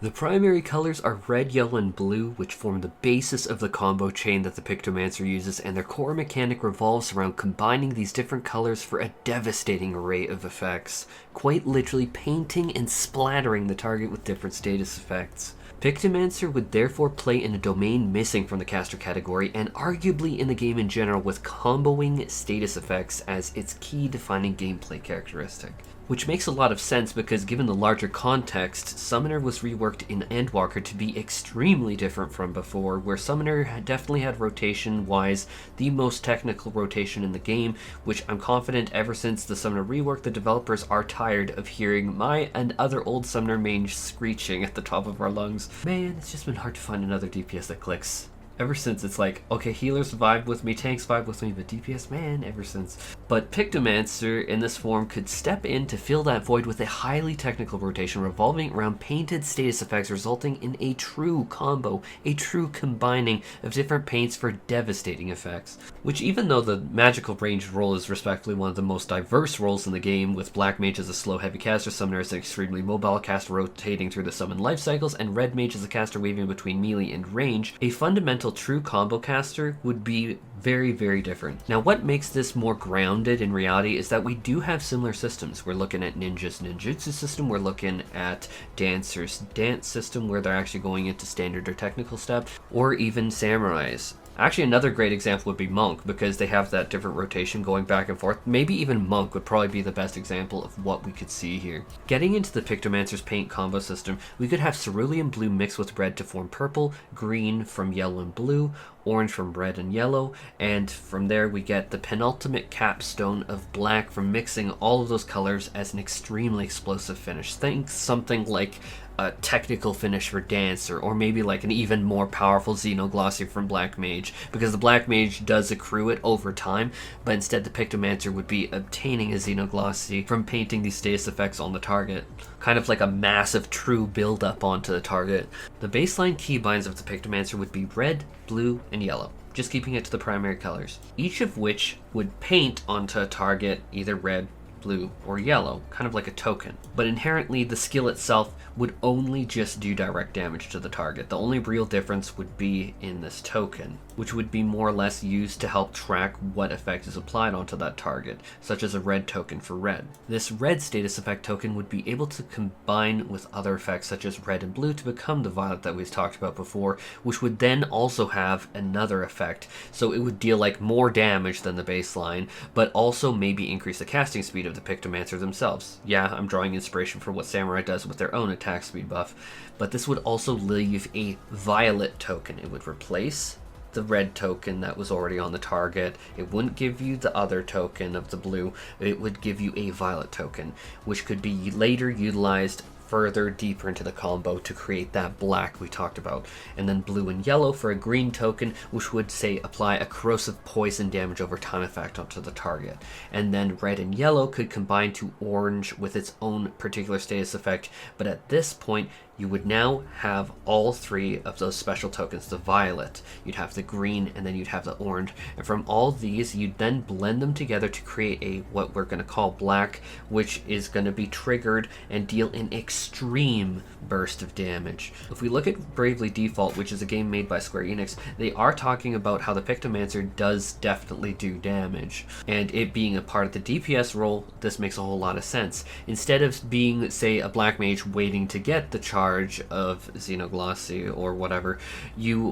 The primary colors are red, yellow, and blue, which form the basis of the combo chain that the Pictomancer uses, and their core mechanic revolves around combining these different colors for a devastating array of effects, quite literally painting and splattering the target with different status effects. Pictomancer would therefore play in a domain missing from the caster category, and arguably in the game in general, with comboing status effects as its key defining gameplay characteristic. Which makes a lot of sense because given the larger context, Summoner was reworked in Endwalker to be extremely different from before, where Summoner definitely had rotation-wise the most technical rotation in the game, which I'm confident ever since the Summoner rework, the developers are tired of hearing my and other old Summoner mange screeching at the top of our lungs. Man, it's just been hard to find another DPS that clicks. Ever since it's like, okay, healers vibe with me, tanks vibe with me, but DPS, man, ever since. But Pictomancer in this form could step in to fill that void with a highly technical rotation revolving around painted status effects, resulting in a true combo, a true combining of different paints for devastating effects. Which, even though the magical ranged role is respectively one of the most diverse roles in the game, with Black Mage as a slow heavy caster, Summoner as an extremely mobile caster rotating through the summon life cycles, and Red Mage as a caster weaving between melee and range, a fundamental true combo caster would be very, very different. Now, what makes this more grounded in reality is that we do have similar systems. We're looking at Ninja's ninjutsu system, we're looking at Dancer's dance system, where they're actually going into standard or technical step, or even Samurai's. Actually, another great example would be Monk, because they have that different rotation going back and forth. Maybe even Monk would probably be the best example of what we could see here. Getting into the Pictomancer's paint combo system, we could have cerulean blue mixed with red to form purple, green from yellow and blue, orange from red and yellow, and from there we get the penultimate capstone of black from mixing all of those colors as an extremely explosive finish. Think something like a technical finish for Dancer, or maybe like an even more powerful Xenoglossy from Black Mage, because the Black Mage does accrue it over time, but instead the Pictomancer would be obtaining a Xenoglossy from painting these status effects on the target. Kind of like a massive true build-up onto the target. The baseline keybinds of the Pictomancer would be red, blue, and yellow, just keeping it to the primary colors, each of which would paint onto a target either red, blue, or yellow, kind of like a token. But inherently, the skill itself would only just do direct damage to the target. The only real difference would be in this token, which would be more or less used to help track what effect is applied onto that target, such as a red token for red. This red status effect token would be able to combine with other effects such as red and blue to become the violet that we've talked about before, which would then also have another effect. So it would deal like more damage than the baseline, but also maybe increase the casting speed of the Pictomancer themselves. Yeah, I'm drawing inspiration from what Samurai does with their own attack speed buff, but this would also leave a violet token. It would replace the red token that was already on the target. It wouldn't give you the other token of the blue, it would give you a violet token, which could be later utilized further deeper into the combo to create that black we talked about, and then blue and yellow for a green token, which would say apply a corrosive poison damage over time effect onto the target, and then red and yellow could combine to orange with its own particular status effect. But at this point you would now have all three of those special tokens. The violet, you'd have the green, and then you'd have the orange, and from all these you'd then blend them together to create a what we're going to call black, which is going to be triggered and deal an extreme burst of damage. If we look at Bravely Default, which is a game made by Square Enix, they are talking about how the Pictomancer does definitely do damage, and it being a part of the DPS role, this makes a whole lot of sense. Instead of being, say, a Black Mage waiting to get the charge of Xenoglossy or whatever,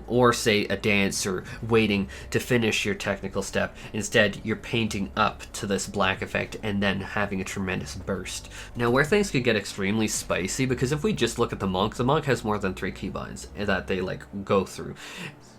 or say a Dancer waiting to finish your technical step, instead you're painting up to this black effect and then having a tremendous burst. Now, where things could get extremely spicy, because if we just look at the Monk has more than 3 keybinds that they like go through.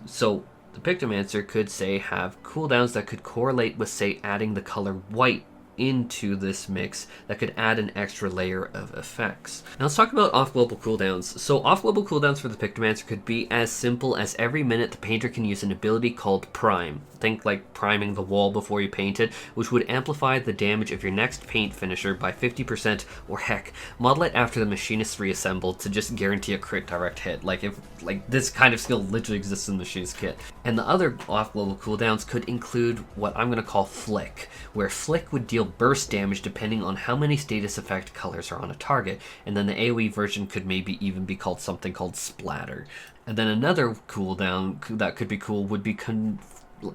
So the Pictomancer could say have cooldowns that could correlate with, say, adding the color white into this mix that could add an extra layer of effects. Now let's talk about off-global cooldowns. So off-global cooldowns for the Pictomancer could be as simple as every minute the painter can use an ability called Prime. Think like priming the wall before you paint it, which would amplify the damage of your next paint finisher by 50%, or heck, model it after the Machinist reassembled to just guarantee a crit direct hit. Like this kind of skill literally exists in the Machinist kit. And the other off-global cooldowns could include what I'm going to call Flick, where Flick would deal deal burst damage depending on how many status effect colors are on a target, and then the AoE version could maybe even be called something called Splatter. And then another cooldown that could be cool would be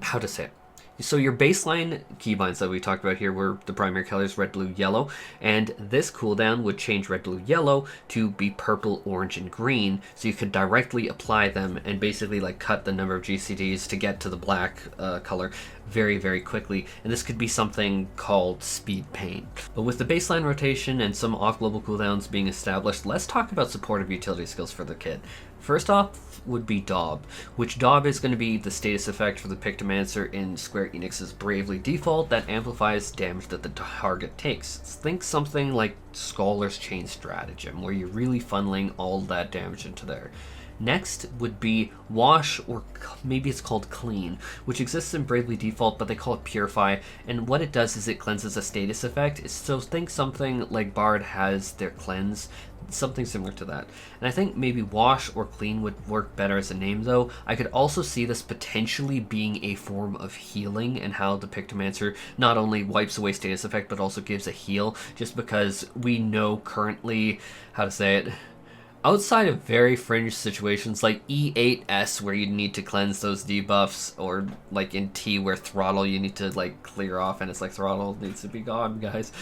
how to say it? So your baseline keybinds that we talked about here were the primary colors red, blue, yellow, and this cooldown would change red, blue, yellow to be purple, orange, and green, so you could directly apply them and basically like cut the number of GCDs to get to the black color very, very quickly, and this could be something called speed paint. But with the baseline rotation and some off-global cooldowns being established, let's talk about supportive utility skills for the kit. First off would be Daub, which Daub is going to be the status effect for the Pictomancer in Square Enix's Bravely default that amplifies damage that the target takes. Think something like Scholar's Chain Stratagem, where you're really funneling all that damage into there. Next would be Wash, or maybe it's called Clean, which exists in Bravely default, but they call it Purify, and what it does is it cleanses a status effect. So think something like Bard has their Cleanse, something similar to that. And I think maybe Wash or Clean would work better as a name though. I could also see this potentially being a form of healing, and how the Pictomancer not only wipes away status effect but also gives a heal, just because we know currently, how to say it, outside of very fringe situations like E8S where you need to cleanse those debuffs, or like in T where Throttle you need to like clear off and it's like Throttle needs to be gone, guys.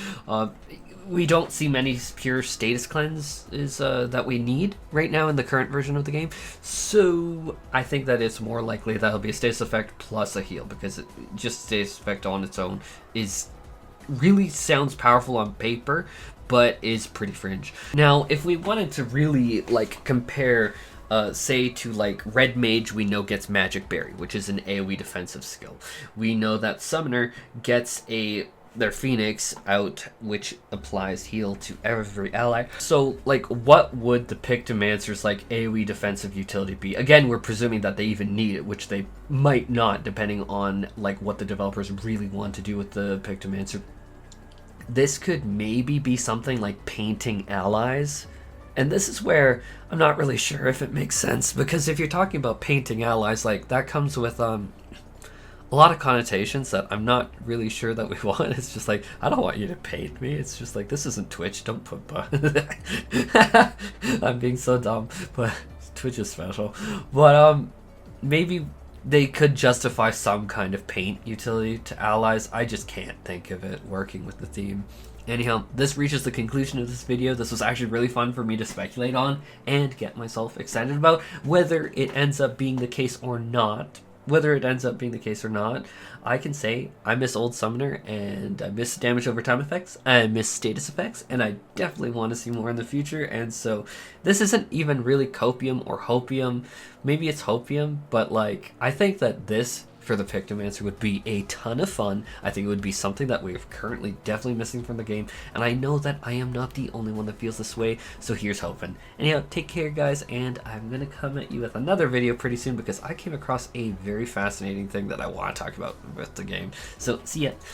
We don't see many pure status cleanses that we need right now in the current version of the game. So I think that it's more likely that'll be a status effect plus a heal, because just status effect on its own is really sounds powerful on paper, but is pretty fringe. Now, if we wanted to really like compare, say to like Red Mage, we know gets Magic Berry, which is an AoE defensive skill. We know that Summoner gets their Phoenix out, which applies heal to every ally. So like what would the Pictomancer's like AoE defensive utility be? Again, we're presuming that they even need it, which they might not, depending on like what the developers really want to do with the Pictomancer. This could maybe be something like painting allies. And this is where I'm not really sure if it makes sense, because if you're talking about painting allies, like that comes with a lot of connotations that I'm not really sure that we want. It's just like, I don't want you to paint me. It's just like, this isn't Twitch. Don't put I'm being so dumb, but Twitch is special. But maybe they could justify some kind of paint utility to allies. I just can't think of it working with the theme. Anyhow, this reaches the conclusion of this video. This was actually really fun for me to speculate on and get myself excited about. Whether it ends up being the case or not, I can say I miss Old Summoner, and I miss damage over time effects, I miss status effects, and I definitely want to see more in the future. And so this isn't even really Copium or Hopium. Maybe it's Hopium, but like I think that this for the Pictomancer would be a ton of fun. I think it would be something that we're currently definitely missing from the game, and I know that I am not the only one that feels this way, so here's hoping. Anyhow, take care guys, and I'm gonna come at you with another video pretty soon, because I came across a very fascinating thing that I want to talk about with the game. So see ya.